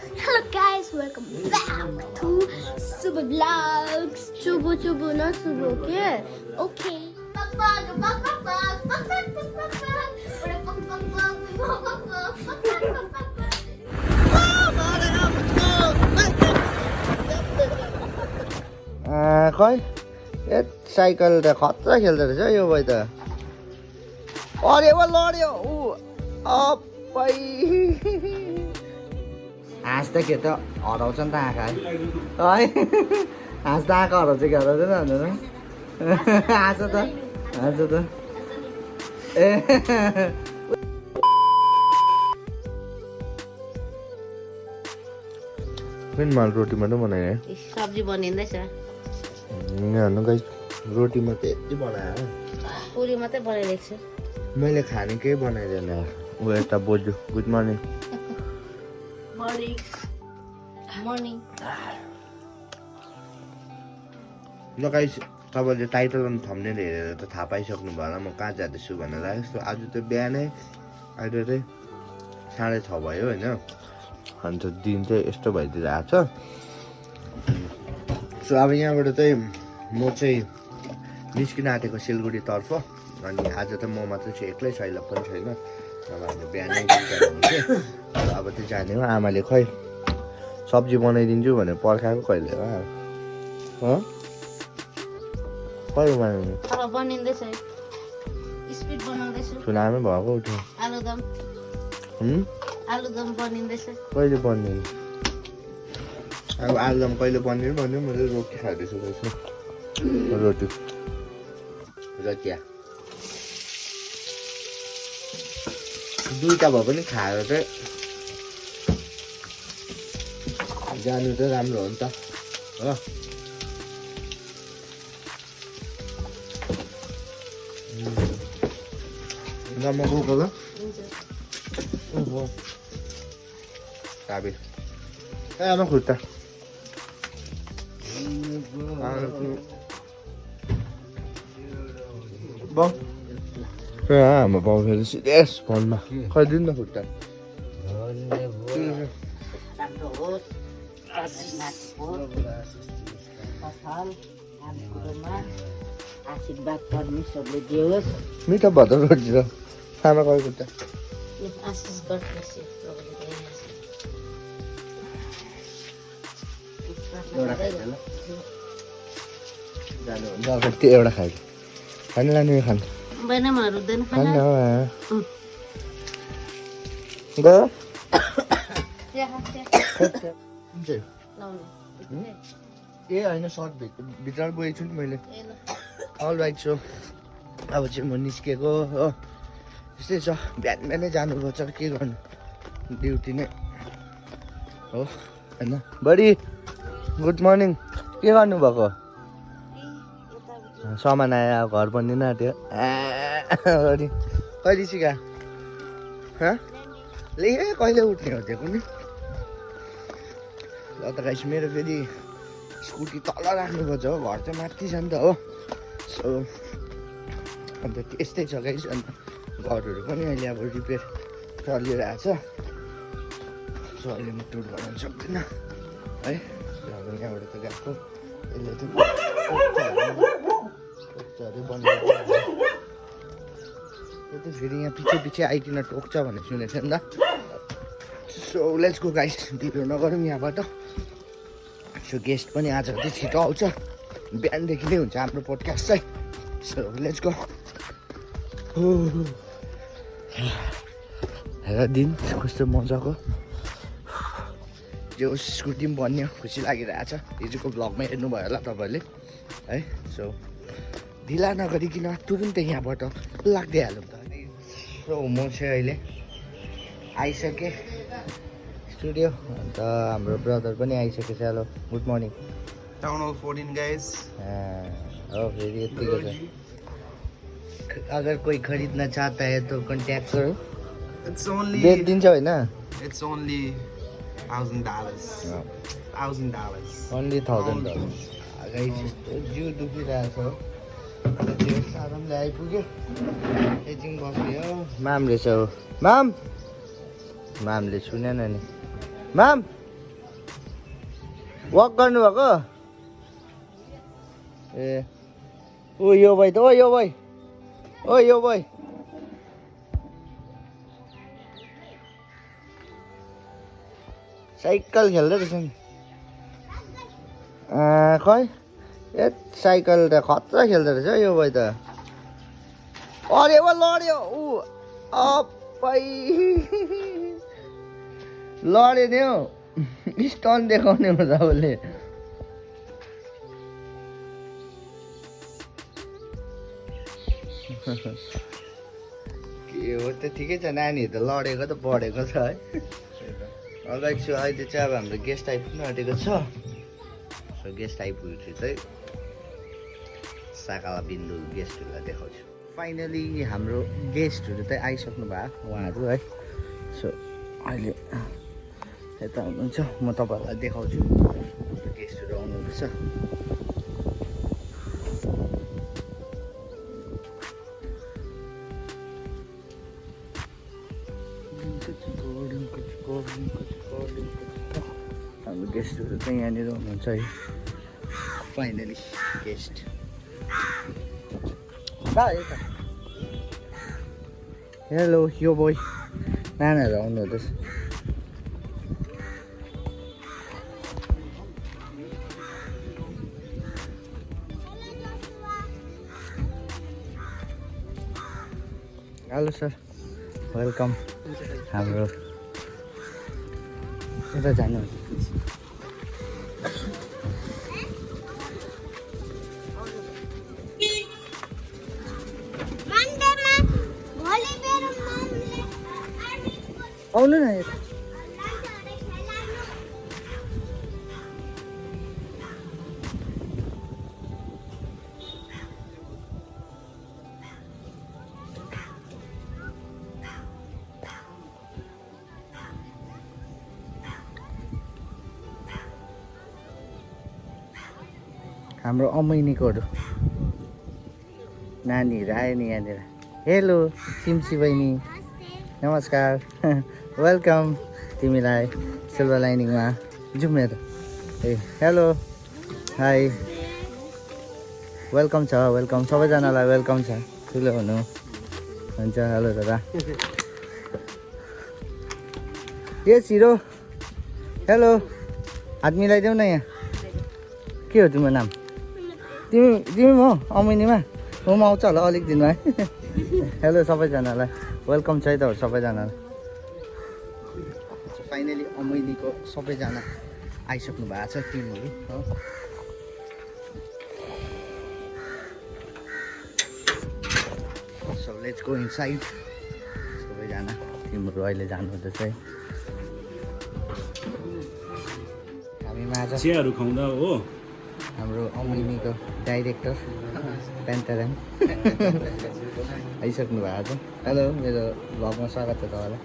Hello guys, welcome back to Subu Vlogs. Chubu, not Subu, okay? Okay. खै ए cycle त खतरा खेल्दो रहेछ यो भाइ त अरे वा लड्यो ऊ अबै हाँस्दा के त हराउँछ नि त आँखा है हाँस्दा आँखा हराउँछ कि हराउँदैन भन्दैन हाँस त ए फिर माल रोटी मात्रै बनाएँ सब्जी बनिँदैछ यहाँ गाइस रोटी मात्रै यति बनायो पुरी मात्रै बनाइदिएको छु मैले खाने केही बनाइदिएन ऊ यता बोजू गुड मर्निङ मर्निङ ल गाइस तपाईँले टाइटल अनि थम्बनेल हेरेर त थाहा पाइसक्नु भयो होला म कहाँ जाँदैछु भनेर यस्तो आज त बिहानै अहिले चाहिँ 6:30 भयो होइन अन्त दिन चाहिँ यस्तो भइदिएर आएको छ सो अब यहाँबाट चाहिँ म चाहिँ निस्किन आँटेको सिलगढीतर्फ अनि आज त म मात्रै छु एक्लै छैन पनि छैन अब हामी बिहानै हुन्थ्यो अब चाहिँ जाने हो आमाले खै सब्जी बनाइदिन्छु भनेर पर्खाएको कहिले हो कहिले बनाउनु अब बनिँदैछ स्पिड बनाउँदैछु चुलामै भएको उठ्यो आलुदम बनिँदैछ कहिले बनिदिनु अब आलुदम कहिले बनिदिनु भन्यो मैले रोटी खाँदैछु रोटी र चिया दुईटा भए पनि खाएर चाहिँ जानु चाहिँ राम्रो हो नि त हो म गएको ल ओहो चाबी ए आमा खुट्टा बाउ ए आमा बाउ फेरि सिरियस फोनमा खैदिनु न खुट्टा आशीर्वाद परमेश्वरले दियोस् मिठो भदौ रोटी र आमा कहिले खुट्टा आशिष गर्नुहोस् त्यो एउटा खायो खानु लानु यो खानु बनामा रुँदैन खानु खाना गयो ए होइन सर्ट भित्र बोकेको छु नि मैले अल राइट सो अब चाहिँ म निस्केको हो यस्तै छ बिहान बिहानै जानुपर्छ के गर्नु ड्युटी नै हो होइन बडी गुड मर्निङ के गर्नुभएको सामान आयो घर बनिदिन आँट्यो बडी कहिले सिका ले कहिले उठ्ने हो दिएको नि ल त गाइस मेरो फेरि स्कुटी तल राख्नुपर्छ हो घर चाहिँ माथि छ नि त हो सो अन्त त्यस्तै छ गाइस अन्त घरहरू पनि अहिले अब रिपेयर चलिरहेको छ सो अहिले म टुर गर्न सक्दिनँ है अब यहाँबाट त गएको यसले त यो त फेरि यहाँ पछि आइकिन टोक्छ भन्ने सुनेको थिएँ नि त सो लेट्स गो गाइस ढिलो नगरौँ यहाँबाट सो गेस्ट पनि आज अझै छिटो आउँछ बिहानदेखि नै हुन्छ हाम्रो पोडकास्ट चाहिँ सो लेट्स गो हेर दिन कस्तो मजाको जो स्कुटी पनि बन्यो खुसी लागिरहेछ हिजोको भ्लगमा हेर्नुभयो होला तपाईँहरूले है सो ढिला नगरिकन तुरुन्तै यहाँबाट लाग्दैहालौँ त सो म चाहिँ अहिले आइसकेँ स्टुडियो अन्त हाम्रो ब्रदर पनि आइसकेको छ hello good morning Town Hall 14 guys. हो फेरि यतिको छ अगर कोई खरिदना चाहता है तो कॉन्टैक्ट करो It's only बेच दिन्छ होइन $1,000. $1,000. ओन्ली $1,000 गाइस यस्तो जिउ दुखिरहेको छ त्यो साधनले आइपुग्यो एकछिन बस्यो माम रहेछ हो मामले सुनेन नि माम वक गर्नुभएको ए ओ यो भाइ त ओ यो भाइ ओ यो भाइ साइकल खेल्दै रहेछ नि खै ए साइकल त खतरा खेल्दो रहेछ यो भाइ त अरे वा लड्यो ऊ अप्पै लड्यो नि हौ स्टन देखाउने हुन्छ उसले के हो त ठिकै छ नानीहरू त लडेको त बढेको छ है अगाडि छु अहिले चाहिँ अब हाम्रो गेस्ट आइपुग्नु आँटेको छ सो गेस्ट आइपुगेपछि चाहिँ साकाला बिन्दु गेस्टहरूलाई देखाउँछु फाइनली हाम्रो गेस्टहरू चाहिँ आइसक्नु भयो उहाँहरू है सो अहिले यता हुनुहुन्छ म तपाईँहरूलाई देखाउँछु गेस्टहरू आउनुहुँदैछ हाम्रो गेस्टहरू चाहिँ यहाँनिर हुनुहुन्छ है फाइनली गेस्ट हेलो यो बोय नानाहरू आउनु हुँदैछ हेलो सर वेलकम हाम्रो यता जानु आउनु न यता हाम्रो अमैनीकोहरू नानीहरू आयो नि यहाँनिर हेलो सिम्सी बहिनी नमस्कार वेलकम तिमीलाई सिल्भर लाइनिङमा जाउँ न त ए हेलो हाई वेलकम छ वेलकम सबैजनालाई वेलकम छ ठुलो हुनु हुन्छ हेलो दादा ए छिरो हेलो हात मिलाइदेऊ न यहाँ के हो तिम्रो नाम तिमी हो अमिनीमा म आउँछ होला अलिक दिनमा है हेलो सबैजनालाई वेलकम छ है त सबैजनालाई फाइनली अमिनीको सबैजना आइसक्नु भएको छ टिमहरू हो सो लेट्स गो इनसाइड सबैजना टिमहरू अहिले जानुहुँदैछ है हामी माझ चियाहरू खुवाउँदा हो हाम्रो अमिनीको डाइरेक्टर पेन्टाराम आइसक्नु भएको छ हेलो मेरो भ्लगमा स्वागत छ तपाईँलाई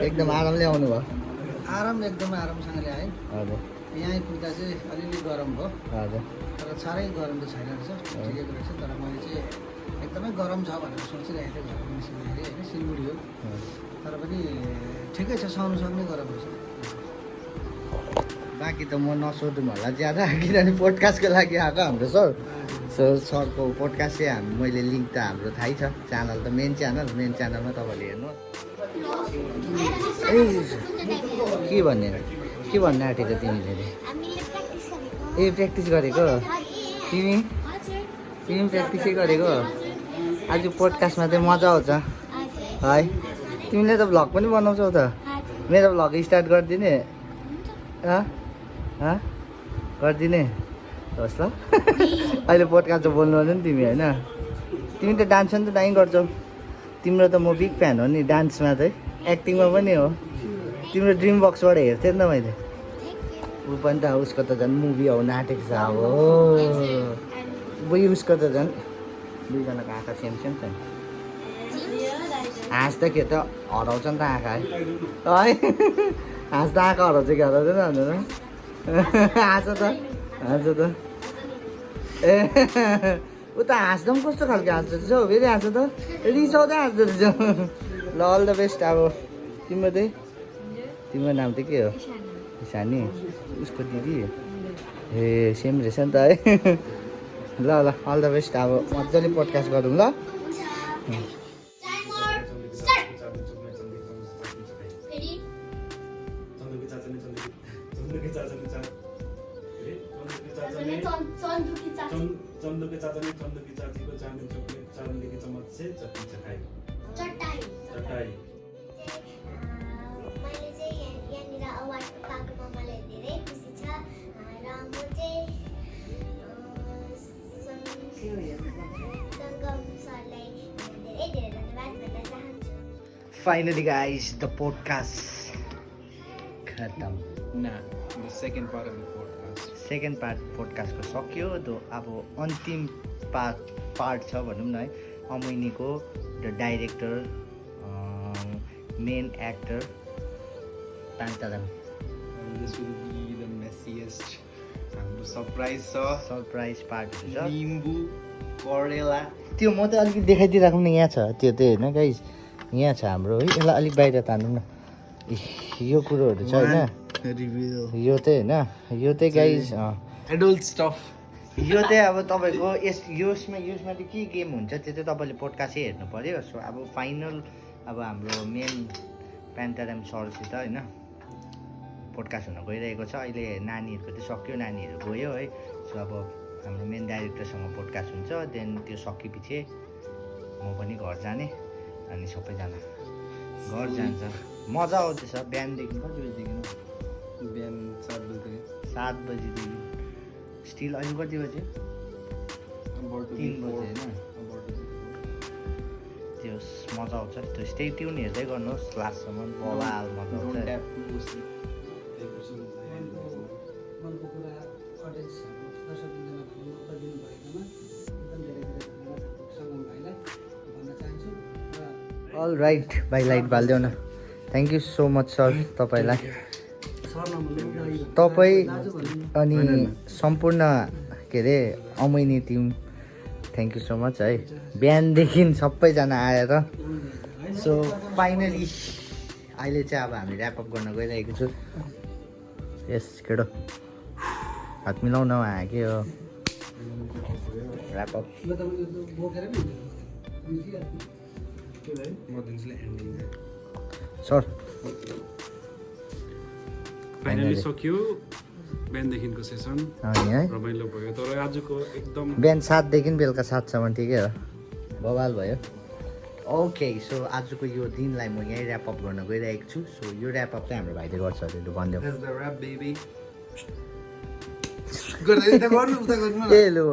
एकदम आरामले आउनु भयो एकदमै आरामसँगले आयो हजुर यहाँ आइपुग्दा चाहिँ अलिअलि गरम भयो हजुर तर साह्रै गरम त छैन रहेछ ठिकैको रहेछ तर मैले चाहिँ एकदमै गरम छ भनेर सोचिरहेको थिएँ घरमा निस्किँदाखेरि होइन सिलगढी हो तर पनि ठिकै छ सहनु सक्ने गरम रहेछ बाँकी त म नसोधौँ होला ज्यादा किनभने पोडकास्टको लागि आएको हाम्रो सर सो सरको पोडकास्ट चाहिँ मैले लिङ्क त हाम्रो थाहै छ च्यानल त मेन च्यानलमा तपाईँले हेर्नु के भन्ने आँटेको तिमीले ए प्र्याक्टिस गरेको तिमी प्र्याक्टिसै गरेको आज पोडकास्टमा चाहिँ मजा आउँछ है तिमीले त भ्लग पनि बनाउँछौ त मेरो भ्लग स्टार्ट गरिदिने गरिदिने होस् ल अहिले पोडकास्ट त बोल्नु पर्यो नि तिमी होइन तिमी त डान्स पनि त दामी गर्छौ तिम्रो त म बिग फ्यान हो नि डान्समा चाहिँ एक्टिङमा पनि हो तिम्रो ड्रिम बक्सबाट हेर्थेँ नि त मैले ऊ पनि त उसको त झन् मुभी आउनु आँटेको छ अब उसको त झन् दुईजनाको आँखा सेम छ नि हाँस्दाखेरि त हराउँछ नि त आँखा है हाँस्दा आँखा हराउँछ कि हराउँदैन भन्दैन हाँस त ए ऊ त हाँस्दा पनि कस्तो खालको हाँस्दो रहेछ हौ फेरि हाँस त रिसाउँदै हाँस्दो रहेछ ल अल द बेस्ट अब तिम्रो नाम चाहिँ के हो सानी उसको दिदी ए सेम रहेछ नि त है ल ल अल द बेस्ट अब मजाले पोडकास्ट गरौँ ल टाइमर स्टार्ट रेडी चन्दुकी चाची चन्दुके चाचाले चन्दुकी चाचीको चाँदी चोकलेट चाँदीको चम्मच चाहिँ चटनी चखाइ चटाई चटाइ मैले चाहिँ यहाँनिर अवार्ड पाएकोमा मलाई धेरै खुसी छ र म चाहिँ सङ्गम सरलाई धेरै धेरै धन्यवाद भन्न चाहन्छु फाइनली गाइस द पोडकास्ट खतम Nah, the second part of the podcast. Second part पोडकास्टको सक्यो अब अन्तिम पार्ट छ भनौँ न है अमैनीको the director main actor Tantaram And this will be the messiest. हाम्रो surprise छ. सरप्राइज पार्टहरू छ निम्बु, करेला. त्यो म त अलिकति देखाइदिइराखौँ न यहाँ छ त्यो चाहिँ होइन गाइस यहाँ छ हाम्रो है यसलाई अलिक बाहिर तान्नु न यो कुरोहरू छ होइन Reveal. यो चाहिँ होइन यो चाहिँ गाइस Adult stuff. यो चाहिँ अब तपाईँको यसमा चाहिँ के गेम हुन्छ त्यो चाहिँ तपाईँले पोडकास्टै हेर्नु पऱ्यो सो अब फाइनल अब हाम्रो मेन प्यान्टाराम सरसित होइन पोडकास्ट हुन गइरहेको छ अहिले नानीहरूको चाहिँ सक्यो नानीहरू गयो है सो अब हाम्रो मेन डाइरेक्टरसँग पोडकास्ट हुन्छ देन त्यो सकेपछि म पनि घर जाने अनि सबैजना घर जान्छ मजा आउँदैछ बिहानदेखि कति बजीदेखि बिहान 7 बजे. 7 बजीदेखि स्टिल अहिले कति बज्यो 3 बजे होइन त्यो मजा आउँछ त्यो स्टे ट्युन हेर्दै गर्नुहोस् लास्टसम्म बवाल मजा Don't आउँछ tap to go sleep. मनको कुरा अडियन्सहरू दर्शकजना गरिदिनु भएकोमा एकदम धेरै धेरै धन्यवाद सङ्गम भाइलाई भन्न चाहन्छु र अल राइट भाइ लाइट बालिदेऊ न thank you so much sir तपाईँलाई सर नभन्नु तपाईँ दाजु भन्नु अनि सम्पूर्ण के अरे Amaini team thank you so much है बिहानदेखि सबैजना आएर सो फाइनली अहिले चाहिँ अब हामी ऱ्यापअप गर्न गइरहेको छु यस केटो हात मिलाउन के हो ऱ्यापअप यो त बोकेर पनि म दिन्छु ending. सर फाइनली सकियो बिहानदेखिको सेसन अनि है रमाइलो भयो तर आजको एकदम बिहान 7 देखि बेलुका 7सम्म ठिकै हो बवाल भयो ओके सो आजको यो दिनलाई म यहीँ ऱ्यापअप गर्न गइरहेको छु सो यो ऱ्यापअप चाहिँ हाम्रो भाइले गर्छ अरे लु भनिदेऊ That's the rap, baby. गर्दै गर्नु उता गर्नु ए लु